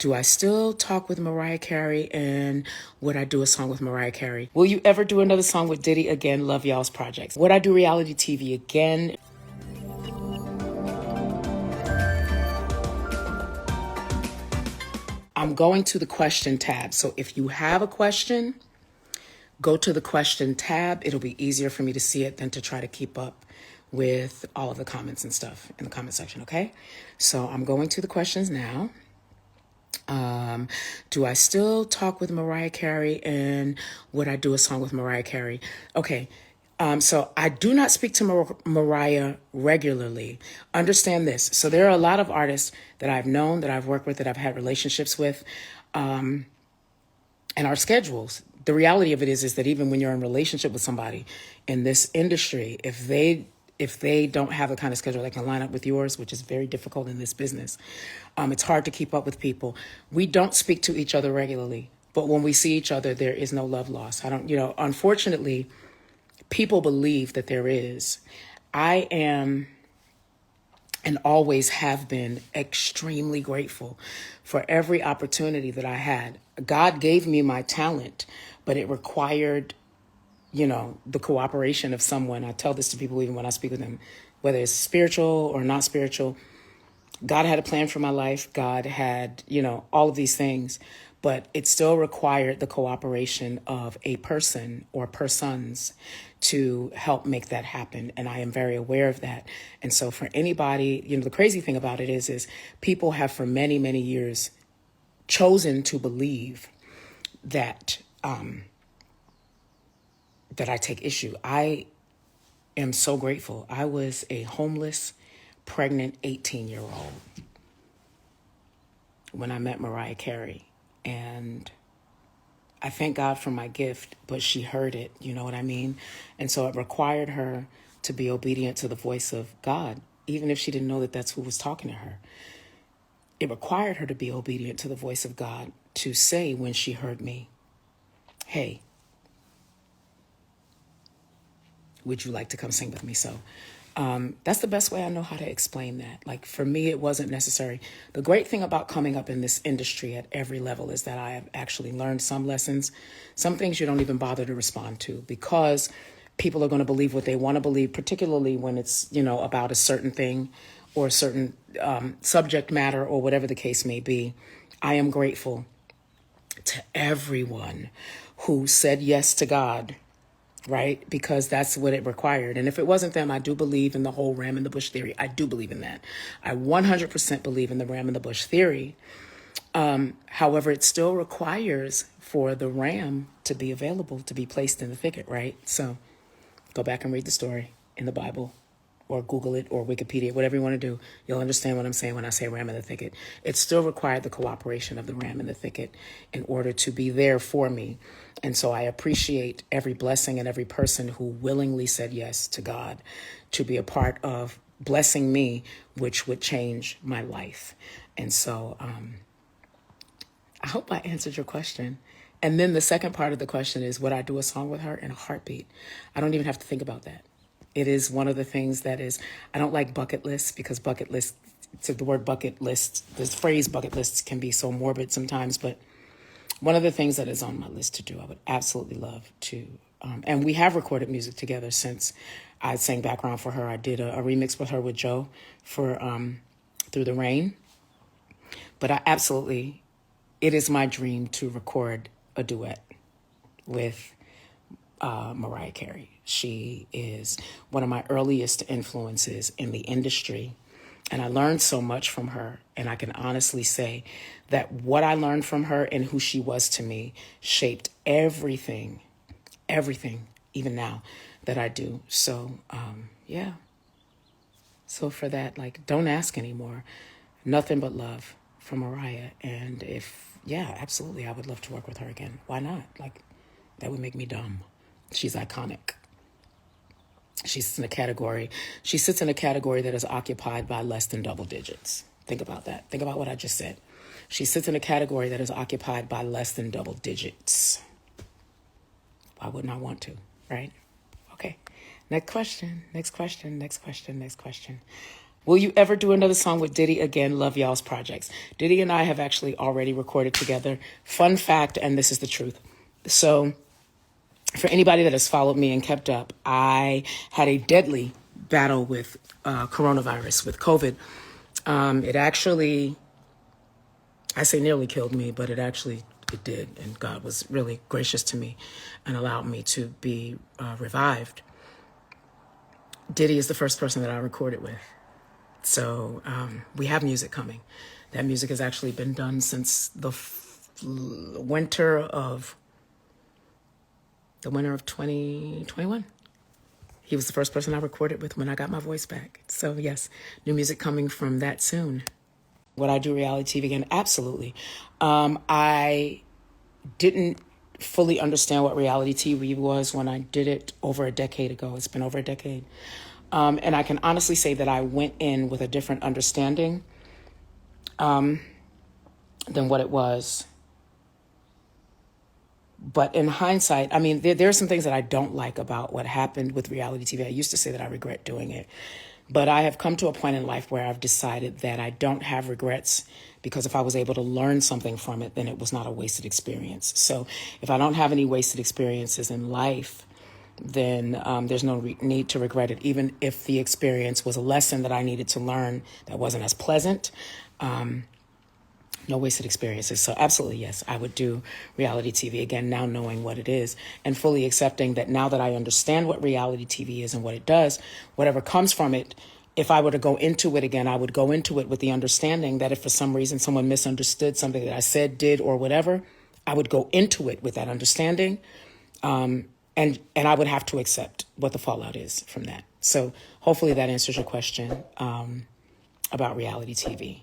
Do I still talk with Mariah Carey, and would I do a song with Mariah Carey? Will you ever do another song with Diddy again? Love y'all's projects. Would I do reality TV again? I'm going to the question tab. So if you have a question, go to the question tab. It'll be easier for me to see it than to try to keep up with all of the comments and stuff in the comment section, okay? So I'm going to the questions now. Do I still talk with Mariah Carey, and would I do a song with Mariah Carey? Okay. So I do not speak to Mariah regularly. Understand this. So there are a lot of artists that I've known, that I've worked with, that I've had relationships with, and our schedules. The reality of it is that even when you're in a relationship with somebody in this industry, if they don't have the kind of schedule that can line up with yours, which is very difficult in this business, it's hard to keep up with people. We don't speak to each other regularly, but when we see each other, there is no love lost. Unfortunately, people believe that there is. I am and always have been extremely grateful for every opportunity that I had. God gave me my talent, but it required the cooperation of someone. I tell this to people even when I speak with them, whether it's spiritual or not spiritual. God had a plan for my life. God had, all of these things, but it still required the cooperation of a person or persons to help make that happen. And I am very aware of that. And so for anybody, the crazy thing about it is people have for many, many years chosen to believe that, that I take issue. I am so grateful. I was a homeless, pregnant 18-year-old when I met Mariah Carey. And I thank God for my gift, but she heard it, you know what I mean? And so it required her to be obedient to the voice of God, even if she didn't know that that's who was talking to her. It required her to be obedient to the voice of God to say when she heard me, hey, would you like to come sing with me? So that's the best way I know how to explain that. Like, for me, it wasn't necessary. The great thing about coming up in this industry at every level is that I have actually learned some lessons, some things you don't even bother to respond to, because people are going to believe what they want to believe, particularly when it's, about a certain thing or a certain subject matter or whatever the case may be. I am grateful to everyone who said yes to God, right? Because that's what it required. And if it wasn't them, I do believe in the whole ram in the bush theory. I do believe in that. I 100% believe in the ram in the bush theory. However, it still requires for the ram to be available, to be placed in the thicket, right? So go back and read the story in the Bible, or Google it, or Wikipedia, whatever you want to do. You'll understand what I'm saying when I say ram in the thicket. It still required the cooperation of the ram in the thicket in order to be there for me. And so I appreciate every blessing and every person who willingly said yes to God to be a part of blessing me, which would change my life. And so I hope I answered your question. And then the second part of the question is, would I do a song with her? In a heartbeat. I don't even have to think about that. It is one of the things that is, I don't like bucket lists, because bucket lists, to the word bucket list, this phrase bucket lists can be so morbid sometimes, but one of the things that is on my list to do, I would absolutely love to, and we have recorded music together since I sang background for her. I did a remix with her with Joe for Through the Rain, but it is my dream to record a duet with Mariah Carey. She is one of my earliest influences in the industry, and I learned so much from her. And I can honestly say that what I learned from her and who she was to me shaped everything, even now, that I do. So, yeah. So for that, don't ask anymore. Nothing but love from Mariah. And absolutely, I would love to work with her again. Why not? That would make me dumb. She's iconic. She sits in a category that is occupied by less than double digits. Think about that. Think about what I just said. She sits in a category that is occupied by less than double digits. Why wouldn't I want to, right? Okay. Next question. Will you ever do another song with Diddy again? Love y'all's projects. Diddy and I have actually already recorded together. Fun fact, and this is the truth. So for anybody that has followed me and kept up, I had a deadly battle with coronavirus, with COVID. It actually, I say nearly killed me, but it did. And God was really gracious to me and allowed me to be revived. Diddy is the first person that I recorded with. So we have music coming. That music has actually been done since the winter of 2021. He was the first person I recorded with when I got my voice back. So yes, new music coming from that soon. Would I do reality TV again? Absolutely. I didn't fully understand what reality TV was when I did it over a decade ago. It's been over a decade. And I can honestly say that I went in with a different understanding than what it was. But in hindsight, I mean, there are some things that I don't like about what happened with reality TV. I used to say that I regret doing it. But I have come to a point in life where I've decided that I don't have regrets, because if I was able to learn something from it, then it was not a wasted experience. So if I don't have any wasted experiences in life, then there's no need to regret it, even if the experience was a lesson that I needed to learn that wasn't as pleasant. No wasted experiences. So absolutely, yes, I would do reality TV again, now knowing what it is and fully accepting that now that I understand what reality TV is and what it does, whatever comes from it, if I were to go into it again, I would go into it with the understanding that if for some reason someone misunderstood something that I said, did, or whatever, I would go into it with that understanding. And I would have to accept what the fallout is from that. So hopefully that answers your question about reality TV.